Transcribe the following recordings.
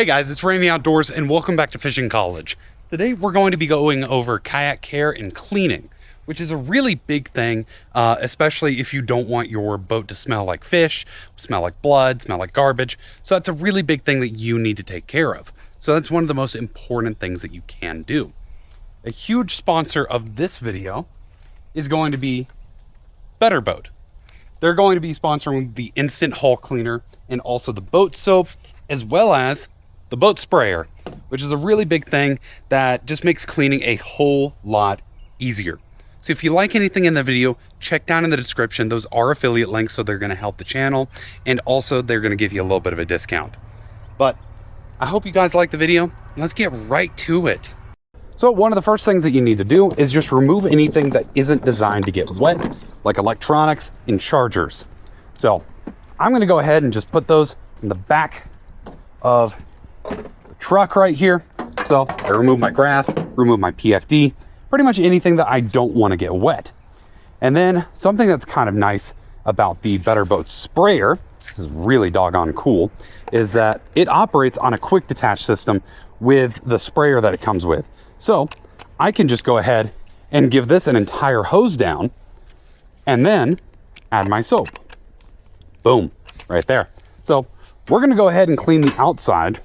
Hey guys, it's Ramey Outdoors and welcome back to Fishing College. Today we're going to be going over kayak care and cleaning, which is a really big thing, especially if you don't want your boat to smell like fish, smell like blood, smell like garbage. So that's a really big thing that you need to take care of. So that's one of the most important things that you can do. A huge sponsor of this video is going to be Better Boat. They're going to be sponsoring the instant hull cleaner and also the boat soap, as well as the boat sprayer, which is a really big thing that just makes cleaning a whole lot easier. So if you like anything in the video, check down in the description. Those are affiliate links, so they're going to help the channel, and also they're going to give you a little bit of a discount. But I hope you guys like the video. Let's get right to it. So one of the first things that you need to do is just remove anything that isn't designed to get wet, like electronics and chargers. So I'm going to go ahead and just put those in the back of the truck right here. So I remove my graph, remove my PFD, pretty much anything that I don't want to get wet. And then something that's kind of nice about the Better Boat sprayer, this is really doggone cool, is that it operates on a quick detach system with the sprayer that it comes with. So I can just go ahead and give this an entire hose down and then add my soap. Boom, right there. So we're going to go ahead and clean the outside.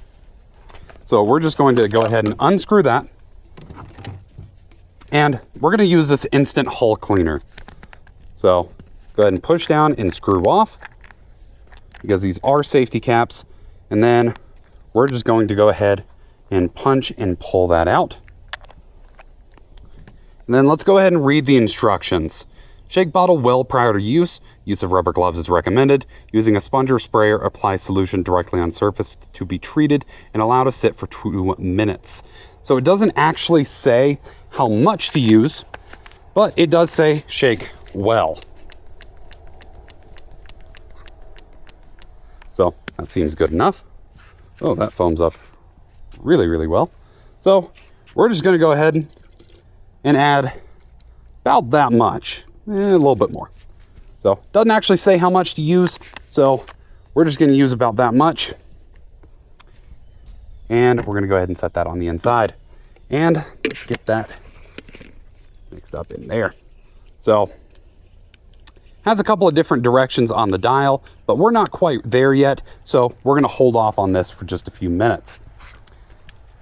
So we're just going to go ahead and unscrew that. And we're going to use this instant hull cleaner. So go ahead and push down and screw off, because these are safety caps. And then we're just going to go ahead and punch and pull that out. And then let's go ahead and read the instructions. Shake bottle well prior to use. Use of rubber gloves is recommended. Using a sponge or sprayer, apply solution directly on surface to be treated and allow to sit for 2 minutes. So it doesn't actually say how much to use, but it does say shake well. So that seems good enough. Oh, that foams up really, really well. So we're just going to go ahead and add about that much. A little bit more. So doesn't actually say how much to use, so we're just going to use about that much, and we're going to go ahead and set that on the inside, and let's get that mixed up in there. So has a couple of different directions on the dial, but we're not quite there yet, so we're going to hold off on this for just a few minutes.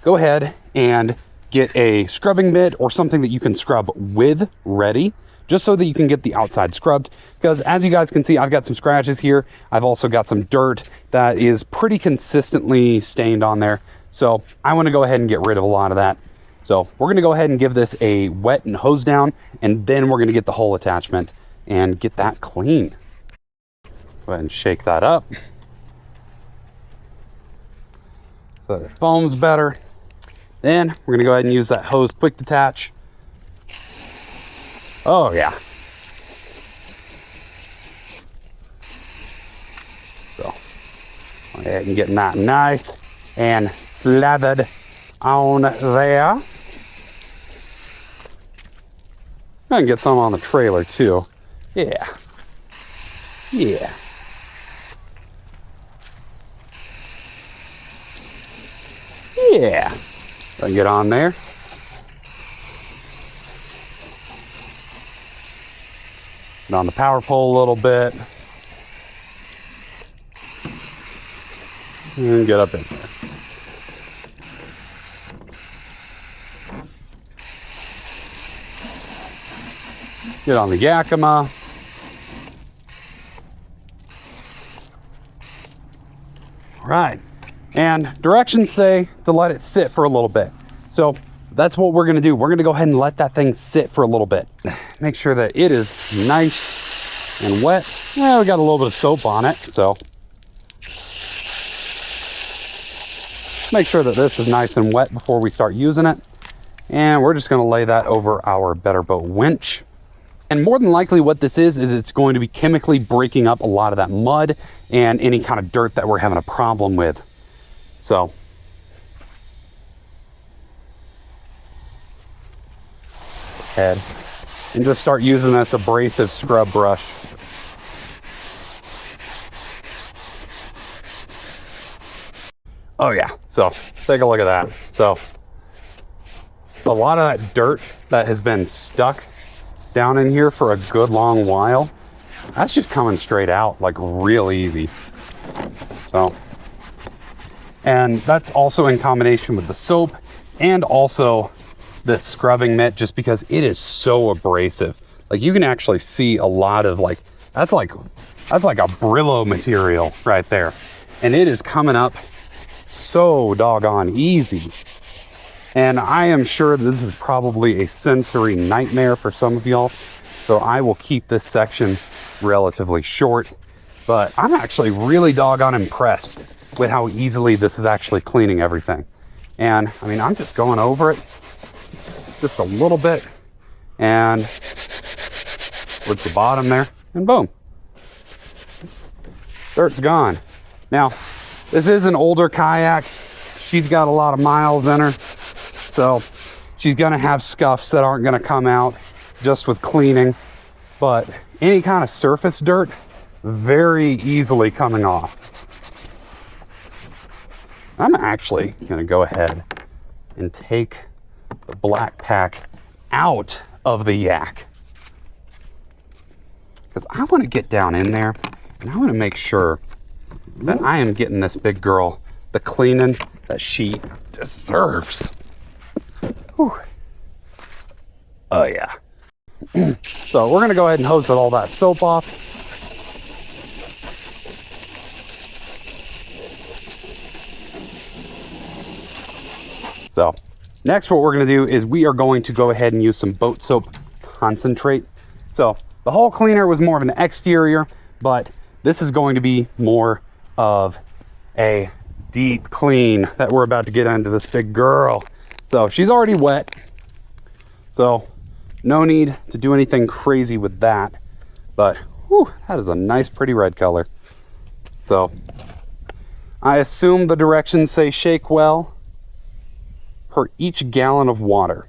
Go ahead and get a scrubbing mitt or something that you can scrub with ready, just so that you can get the outside scrubbed, because as you guys can see, I've got some scratches here. I've also got some dirt that is pretty consistently stained on there. So I want to go ahead and get rid of a lot of that. So we're going to go ahead and give this a wet and hose down, and then we're going to get the whole attachment and get that clean. Go ahead and shake that up so that it foams better. Then we're going to go ahead and use that hose quick detach. Oh yeah. So go ahead and getting that nice and slathered on there. I can get some on the trailer too. Yeah. Yeah. Yeah. So I can get on there. On the power pole a little bit, and get up in there. Get on the Yakima. All right, and directions say to let it sit for a little bit. So that's what we're going to do. We're going to go ahead and let that thing sit for a little bit. Make sure that it is nice and wet. Yeah, we got a little bit of soap on it, so make sure that this is nice and wet before we start using it. And we're just going to lay that over our Better Boat winch. And more than likely what this is it's going to be chemically breaking up a lot of that mud and any kind of dirt that we're having a problem with. So head and just start using this abrasive scrub brush. Oh yeah, so take a look at that. So a lot of that dirt that has been stuck down in here for a good long while, that's just coming straight out like real easy. So, and that's also in combination with the soap and also this scrubbing mitt, just because it is so abrasive. Like you can actually see a lot of like that's like a Brillo material right there, and it is coming up so doggone easy. And I am sure this is probably a sensory nightmare for some of y'all, so I will keep this section relatively short. But I'm actually really doggone impressed with how easily this is actually cleaning everything. And I mean, I'm just going over it just a little bit and with the bottom there, and boom, dirt's gone. Now, this is an older kayak. She's got a lot of miles in her, so she's gonna have scuffs that aren't gonna come out just with cleaning, but any kind of surface dirt, very easily coming off. I'm actually gonna go ahead and take the black pack out of the yak, because I want to get down in there and I want to make sure that I am getting this big girl the cleaning that she deserves. Whew. Oh yeah. So we're gonna go ahead and hose all that soap off. So next, what we're gonna do is we are going to go ahead and use some boat soap concentrate. So the hull cleaner was more of an exterior, but this is going to be more of a deep clean that we're about to get into this big girl. So she's already wet, so no need to do anything crazy with that. But whew, that is a nice pretty red color. So I assume the directions say shake well per each gallon of water.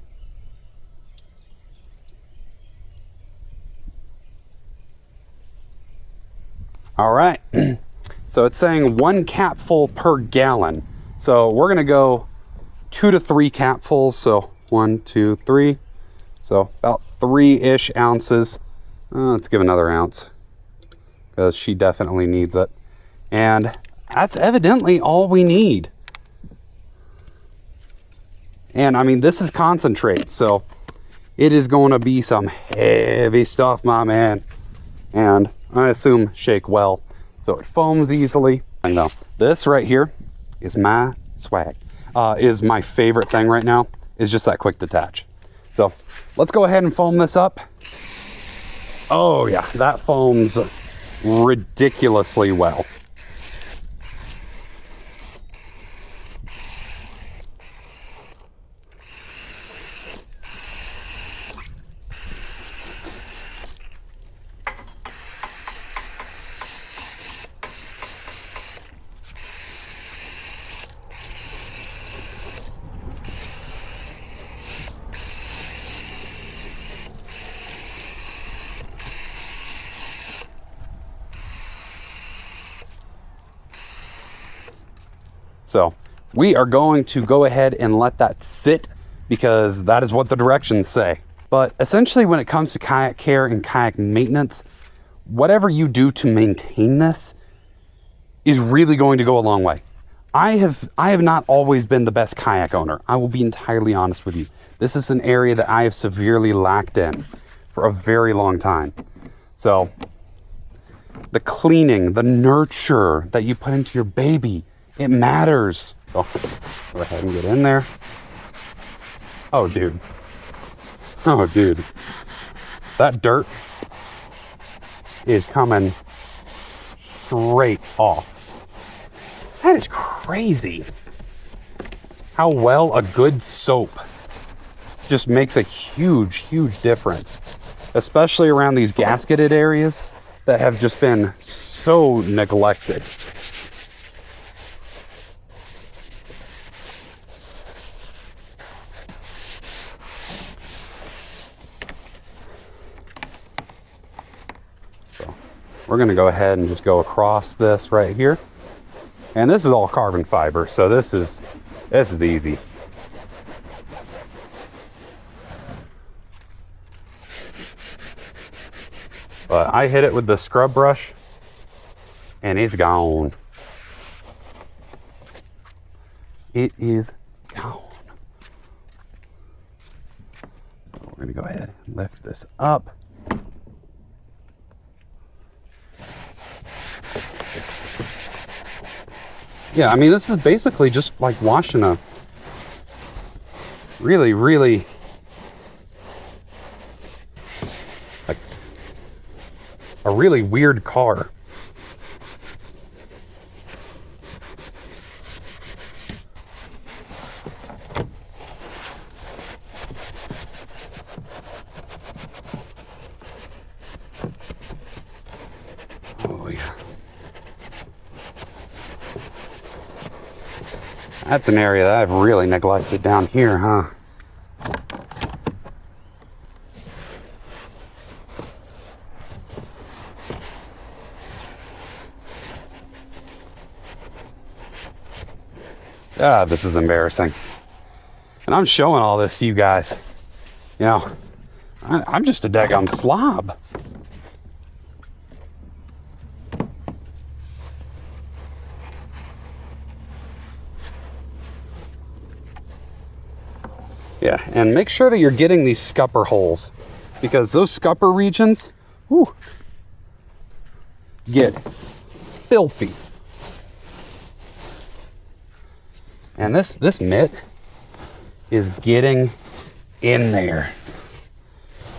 All right, so it's saying 1 capful per gallon. So we're gonna go 2 to 3 capfuls. So 1, 2, 3. So about 3-ish ounces. Let's give another ounce because she definitely needs it. And that's evidently all we need. And I mean, this is concentrate, so it is going to be some heavy stuff, my man. And I assume shake well, so it foams easily. And this right here is my swag. Is my favorite thing right now, is just that quick detach. So let's go ahead and foam this up. Oh yeah, that foams ridiculously well. So we are going to go ahead and let that sit because that is what the directions say. But essentially when it comes to kayak care and kayak maintenance, whatever you do to maintain this is really going to go a long way. I have not always been the best kayak owner. I will be entirely honest with you. This is an area that I have severely lacked in for a very long time. So the cleaning, the nurture that you put into your baby, it matters. So go ahead and get in there. Oh, dude. Oh, dude. That dirt is coming straight off. That is crazy. How well a good soap just makes a huge, huge difference, especially around these gasketed areas that have just been so neglected. We're going to go ahead and just go across this right here. And this is all carbon fiber, so this is easy. But I hit it with the scrub brush and it's gone. It is gone. So we're gonna go ahead and lift this up. Yeah, I mean, this is basically just like washing a really like a really weird car. Oh yeah. That's an area that I've really neglected down here, huh? Ah, this is embarrassing. And I'm showing all this to you guys. You know, I'm just a daggum slob. Yeah, and make sure that you're getting these scupper holes, because those scupper regions, whew, get filthy. And this mitt is getting in there.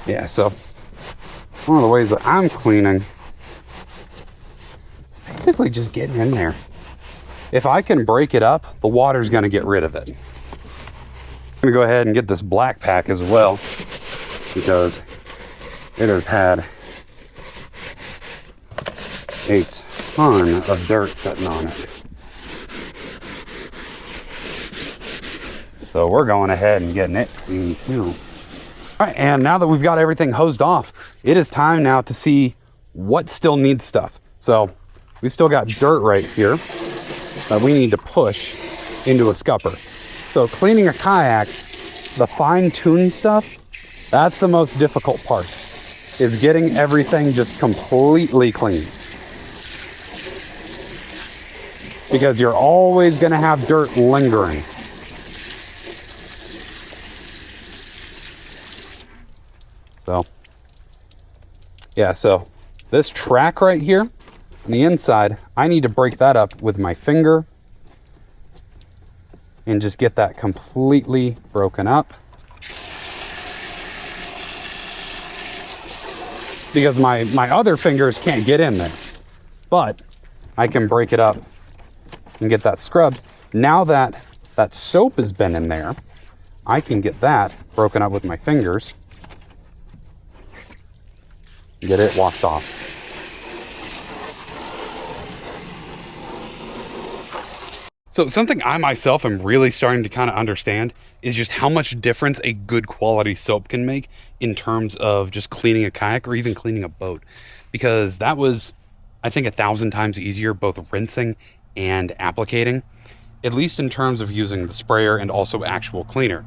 Yeah, so one of the ways that I'm cleaning is basically just getting in there. If I can break it up, the water's gonna get rid of it. I'm gonna go ahead and get this black pack as well, because it has had a ton of dirt sitting on it. So we're going ahead and getting it clean too. All right, and now that we've got everything hosed off, it is time now to see what still needs stuff. So we still got dirt right here that we need to push into a scupper. So cleaning a kayak, the fine-tuned stuff, that's the most difficult part, is getting everything just completely clean. Because you're always gonna have dirt lingering. So, yeah, so this track right here on the inside, I need to break that up with my finger and just get that completely broken up. Because my other fingers can't get in there. But I can break it up and get that scrubbed. Now that that soap has been in there, I can get that broken up with my fingers. Get it washed off. So something I myself am really starting to kind of understand is just how much difference a good quality soap can make in terms of just cleaning a kayak or even cleaning a boat. Because that was, I think, 1,000 times easier, both rinsing and applicating, at least in terms of using the sprayer and also actual cleaner.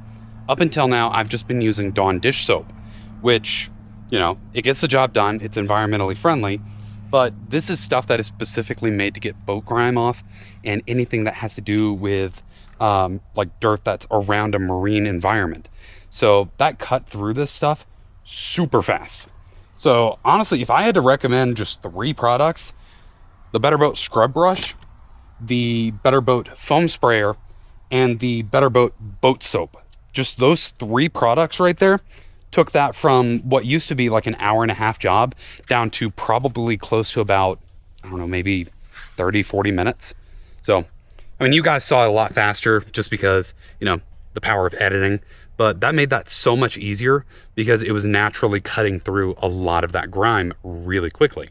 Up until now, I've just been using Dawn dish soap, which, you know, it gets the job done. It's environmentally friendly, but this is stuff that is specifically made to get boat grime off and anything that has to do with like dirt that's around a marine environment. So that cut through this stuff super fast. So honestly, if I had to recommend just 3 products, the Better Boat Scrub Brush, the Better Boat Foam Sprayer, and the Better Boat Boat Soap, just those 3 products right there took that from what used to be like an hour-and-a-half job down to probably close to about, I don't know, maybe 30-40 minutes. So, I mean, you guys saw it a lot faster just because, you know, the power of editing, but that made that so much easier because it was naturally cutting through a lot of that grime really quickly.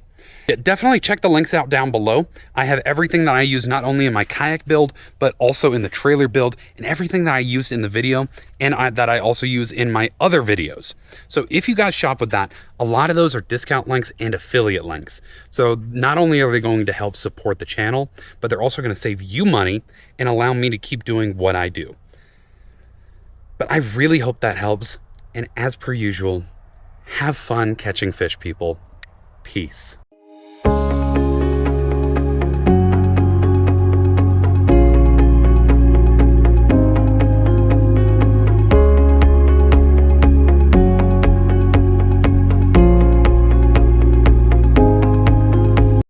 Yeah, definitely check the links out down below. I have everything that I use not only in my kayak build, but also in the trailer build, and everything that I used in the video and that I also use in my other videos. So if you guys shop with that, a lot of those are discount links and affiliate links. So not only are they going to help support the channel, but they're also going to save you money and allow me to keep doing what I do. But I really hope that helps. And as per usual, have fun catching fish, people. Peace.